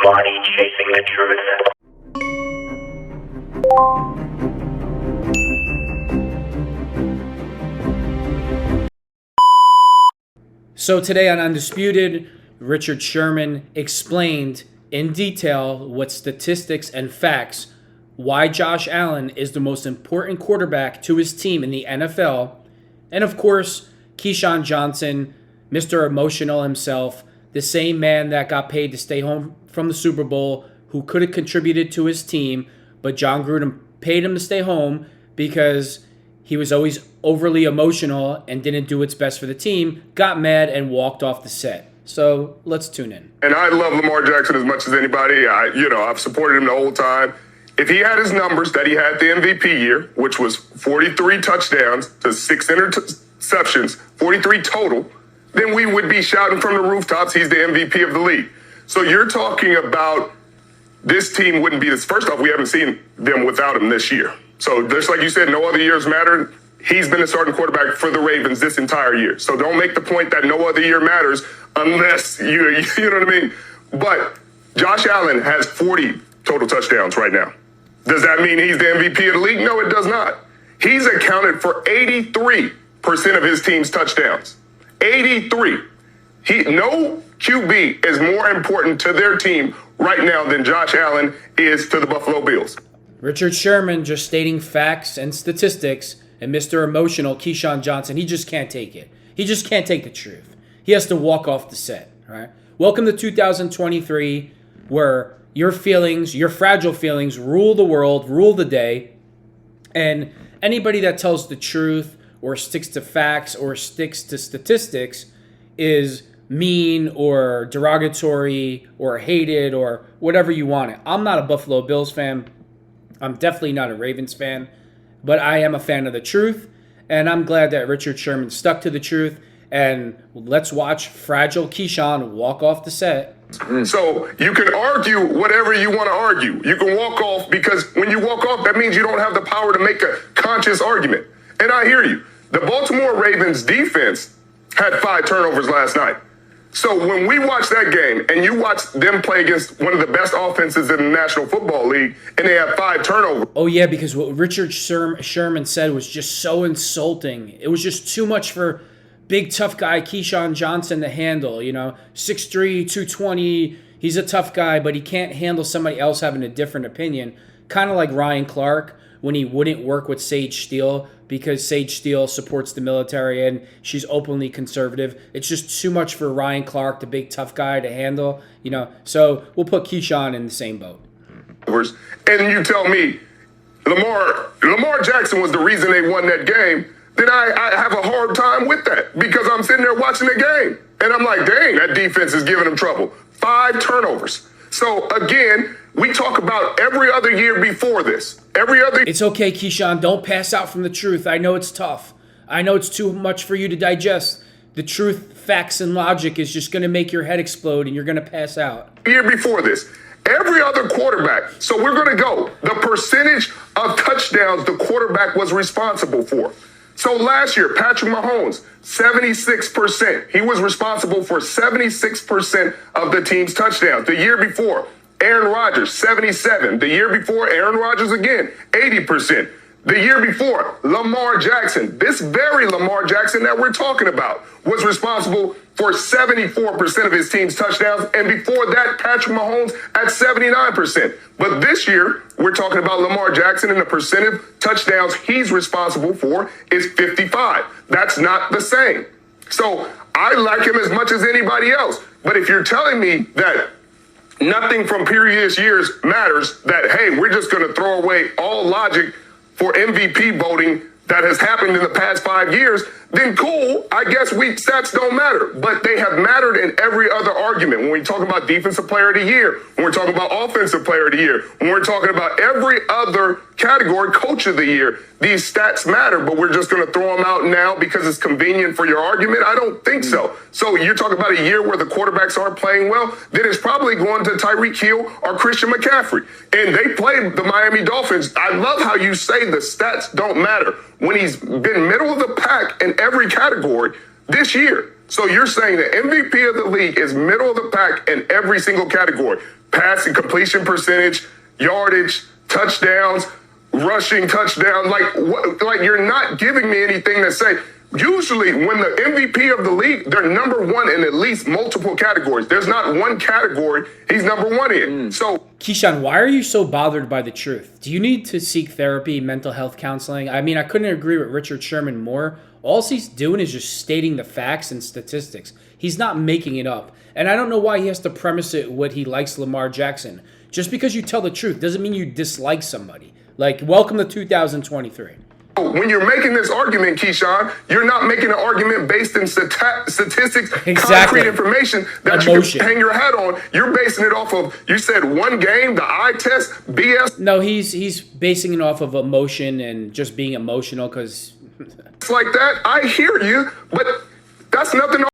Nobody chasing the truth. So today on Undisputed, Richard Sherman explained in detail with statistics and facts why Josh Allen is the most important quarterback to his team in the NFL. And of course, Keyshawn Johnson, Mr. Emotional himself, the same man that got paid to stay home from the Super Bowl, who could have contributed to his team, but John Gruden paid him to stay home because he was always overly emotional and didn't do what's best for the team, got mad and walked off the set. So let's tune in. And I love Lamar Jackson as much as anybody. I've supported him the whole time. If he had his numbers that he had the MVP year, which was 43 touchdowns to 6 interceptions, 43 total, then we would be shouting from the rooftops, he's the MVP of the league. So you're talking about this team wouldn't be this. First off, we haven't seen them without him this year. So just like you said, no other years matter. He's been the starting quarterback for the Ravens this entire year. So don't make the point that no other year matters unless you know what I mean? But Josh Allen has 40 total touchdowns right now. Does that mean he's the MVP of the league? No, it does not. He's accounted for 83% of his team's touchdowns. 83. No QB is more important to their team right now than Josh Allen is to the Buffalo Bills. Richard Sherman just stating facts and statistics, and Mr. Emotional, Keyshawn Johnson, he just can't take it. He just can't take the truth. He has to walk off the set, all right? Welcome to 2023, where your feelings, your fragile feelings, rule the world, rule the day, and anybody that tells the truth or sticks to facts or sticks to statistics is mean or derogatory or hated or whatever you want it. I'm not a Buffalo Bills fan. I'm definitely not a Ravens fan, but I am a fan of the truth, and I'm glad that Richard Sherman stuck to the truth. And let's watch fragile Keyshawn walk off the set. So you can argue whatever you want to argue. You can walk off, because when you walk off, that means you don't have the power to make a conscious argument. And I hear you. The Baltimore Ravens defense had 5 turnovers last night. So when we watch that game and you watch them play against one of the best offenses in the National Football League and they have 5 turnovers. Oh, yeah, because what Richard Sherman said was just so insulting. It was just too much for big, tough guy Keyshawn Johnson to handle. 6'3", 220. He's a tough guy, but he can't handle somebody else having a different opinion. Kind of like Ryan Clark when he wouldn't work with Sage Steele because Sage Steele supports the military and she's openly conservative. It's just too much for Ryan Clark, the big tough guy, to handle. So we'll put Keyshawn in the same boat. And you tell me Lamar Jackson was the reason they won that game, then I have a hard time with that, because I'm sitting there watching the game and I'm like, dang, that defense is giving them trouble. 5 turnovers. So again, we talk about every other year before this. It's okay, Keyshawn. Don't pass out from the truth. I know it's tough. I know it's too much for you to digest. The truth, facts, and logic is just going to make your head explode and you're going to pass out. Year before this, every other quarterback. So we're going to go the percentage of touchdowns the quarterback was responsible for. So last year, Patrick Mahomes, 76%. He was responsible for 76% of the team's touchdowns. The year before, Aaron Rodgers, 77. The year before, Aaron Rodgers again, 80%. The year before, Lamar Jackson, this very Lamar Jackson that we're talking about, was responsible for 74% of his team's touchdowns. And before that, Patrick Mahomes at 79%. But this year, we're talking about Lamar Jackson, and the percent of touchdowns he's responsible for is 55. That's not the same. So I like him as much as anybody else. But if you're telling me that nothing from previous years matters, that, hey, we're just going to throw away all logic for MVP voting that has happened in the past 5 years, then cool, I guess stats don't matter. But they have mattered in every other argument. When we talk about Defensive Player of the Year, when we're talking about Offensive Player of the Year, when we're talking about every other category, Coach of the Year, these stats matter, but we're just going to throw them out now because it's convenient for your argument? I don't think so. So you're talking about a year where the quarterbacks aren't playing well, then it's probably going to Tyreek Hill or Christian McCaffrey. And they played the Miami Dolphins. I love how you say the stats don't matter when he's been middle of the pack in every category this year. So you're saying the MVP of the league is middle of the pack in every single category. passing completion percentage, yardage, touchdowns, rushing touchdown. Like you're not giving me anything to say. Usually when the MVP of the league, they're number one in at least multiple categories. There's not one category he's number one in. So, Keyshawn, why are you so bothered by the truth? Do you need to seek therapy, mental health counseling? I mean, I couldn't agree with Richard Sherman more. All he's doing is just stating the facts and statistics. He's not making it up. And I don't know why he has to premise it what he likes Lamar Jackson. Just because you tell the truth doesn't mean you dislike somebody. Like, welcome to 2023. when you're making this argument, Keyshawn, you're not making an argument based in statistics, concrete information that Emotion. you can hang your hat on. You're basing it off of, you said one game, the eye test, BS. No, he's basing it off of emotion and just being emotional because... It's like that. I hear you, but that's nothing to